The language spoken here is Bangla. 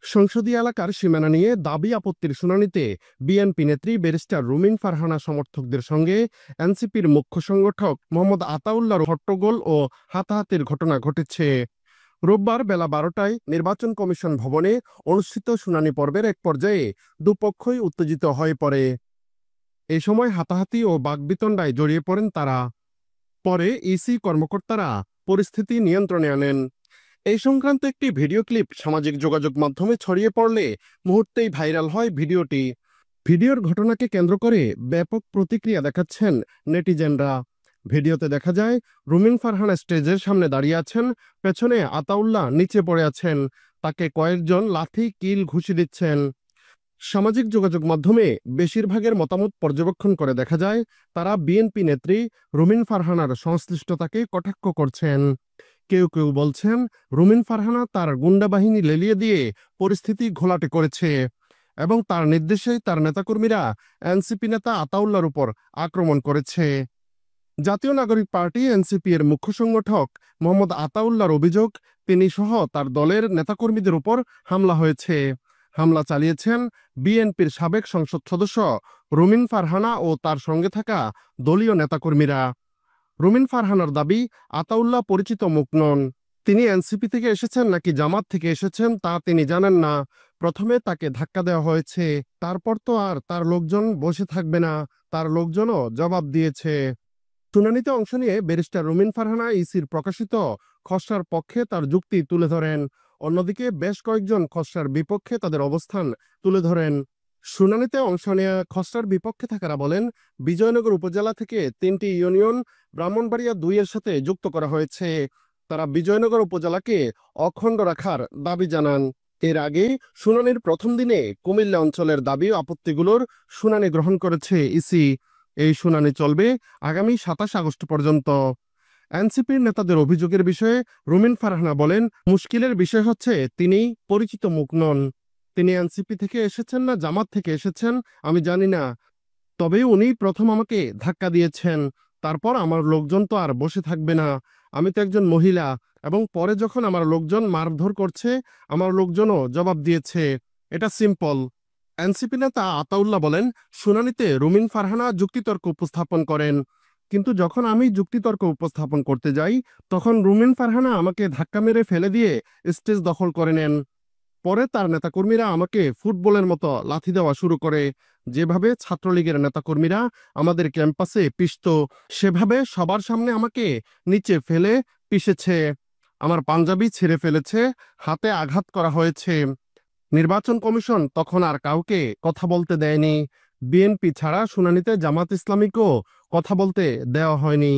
সংসদীয় এলাকার সীমানা নিয়ে দাবি আপত্তির শুনানিতে বিএনপি নেত্রী ব্যারিস্টার রুমিন ফারহানা সমর্থকদের সঙ্গে এনসিপির মুখ্য সংগঠক মোহাম্মদ আতাউল্লাহর হট্টগোল ও হাতাহাতির ঘটনা ঘটেছে। রোববার বেলা ১২টায় নির্বাচন কমিশন ভবনে অনুষ্ঠিত শুনানি পর্বের এক পর্যায়ে দুপক্ষই উত্তেজিত হয়ে পড়ে। এ সময় হাতাহাতি ও বাগবিতণ্ডায় জড়িয়ে পড়েন তারা। পরে ইসি কর্মকর্তারা পরিস্থিতি নিয়ন্ত্রণে আনেন। এই সংক্রান্ত একটি ভিডিও ক্লিপ সামাজিক যোগাযোগ মাধ্যমে ছড়িয়ে পড়লে মুহূর্তেই ভাইরাল হয় ভিডিওটি। ভিডিওর ঘটনাকে কেন্দ্র করে ব্যাপক প্রতিক্রিয়া দেখাচ্ছেন নেটিজেনরা। ভিডিওতে দেখা যায় রুমিন ফারহানা স্টেজের সামনে দাঁড়িয়ে আছেন, পেছনে আতাউল্লাহ নিচে পড়ে আছেন, তাকে কয়েকজন লাথি কিল ঘুষি দিচ্ছেন। সামাজিক যোগাযোগ মাধ্যমে বেশিরভাগের মতামত পর্যবেক্ষণ করে দেখা যায় তারা বিএনপি নেত্রী রুমিন ফারহানার সংশ্লিষ্টতাকে কটাক্ষ করছেন। কেউ কেউ বলছেন রুমিন ফারহানা তার গুন্ডা বাহিনী লেলিয়ে দিয়ে পরিস্থিতি ঘোলাটে করেছে এবং তার নির্দেশেই তার নেতাকর্মীরা এনসিপি নেতা আতাউল্লাহর উপর আক্রমণ করেছে। জাতীয় নাগরিক পার্টি এনসিপি এর মুখ্য সংগঠক মোহাম্মদ আতাউল্লাহর অভিযোগ, তিনি সহ তার দলের নেতাকর্মীদের উপর হামলা হয়েছে। হামলা চালিয়েছেন বিএনপির সাবেক সংসদ সদস্য রুমিন ফারহানা ও তার সঙ্গে থাকা দলীয় নেতাকর্মীরা। রুমিন ফারহানার দাবি, আতাউল্লাহ পরিচিত মুখ নন। তিনি এনসিপি থেকে এসেছেন নাকি জামাত থেকে এসেছেন তা তিনি জানেন না। প্রথমে তাকে ধাক্কা দেওয়া হয়েছে, তারপর তো আর তার লোকজন বসে থাকবে না, তার লোকজনও জবাব দিয়েছে। শুনানিতে অংশ নিয়ে ব্যারিস্টার রুমিন ফারহানা ইসির প্রকাশিত খসড়ার পক্ষে তার যুক্তি তুলে ধরেন। অন্যদিকে বেশ কয়েকজন খসড়ার বিপক্ষে তাদের অবস্থান তুলে ধরেন। শুনানিতে অংশ নেওয়া খসড়ার বিপক্ষে থাকারা বলেন, বিজয়নগর উপজেলা থেকে ৩টি ইউনিয়ন ব্রাহ্মণবাড়িয়া ২ এর সাথে যুক্ত করা হয়েছে। তারা বিজয়নগর উপজেলাকে অখণ্ড রাখার দাবি জানান। এর আগে শুনানির প্রথম দিনে কুমিল্লা অঞ্চলের দাবি ও আপত্তিগুলোর শুনানি গ্রহণ করেছে ইসি। এই শুনানি চলবে আগামী ২৭ আগস্ট পর্যন্ত। এনসিপির নেতাদের অভিযোগের বিষয়ে রুমিন ফারহানা বলেন, মুশকিলের বিষয় হচ্ছে তিনি পরিচিত মুখ নন। তিনি এনসিপি থেকে এসেছেন না জামাত থেকে এসেছেন আমি জানি না, তবে উনি প্রথম আমাকে ধাক্কা দিয়েছেন, তারপর আমার লোকজন তো আর বসে থাকবে না। আমি তো একজন মহিলা, এবং পরে যখন আমার লোকজন মারধর করছে আমার লোকজনও জবাব দিয়েছে। এটা সিম্পল। এনসিপি নেতা আতাউল্লাহ বলেন, শুনানিতে রুমিন ফারহানা যুক্তিতর্ক উপস্থাপন করেন, কিন্তু যখন আমি যুক্তিতর্ক উপস্থাপন করতে যাই তখন রুমিন ফারহানা আমাকে ধাক্কা মেরে ফেলে দিয়ে স্টেজ দখল করে নেন। পরে তার নেতাকর্মীরা আমাকে ফুটবলের মতো লাথি দেওয়া শুরু করে। যেভাবে ছাত্রলীগের নেতাকর্মীরা আমাদের ক্যাম্পাসে পিষত, সেভাবে সবার সামনে আমাকে নিচে ফেলে পিষেছে। আমার পাঞ্জাবি ছিঁড়ে ফেলেছে, হাতে আঘাত করা হয়েছে। নির্বাচন কমিশন তখন আর কাউকে কথা বলতে দেয়নি। বিএনপি ছাড়া শুনানিতে জামাত ইসলামীকেও কথা বলতে দেওয়া হয়নি।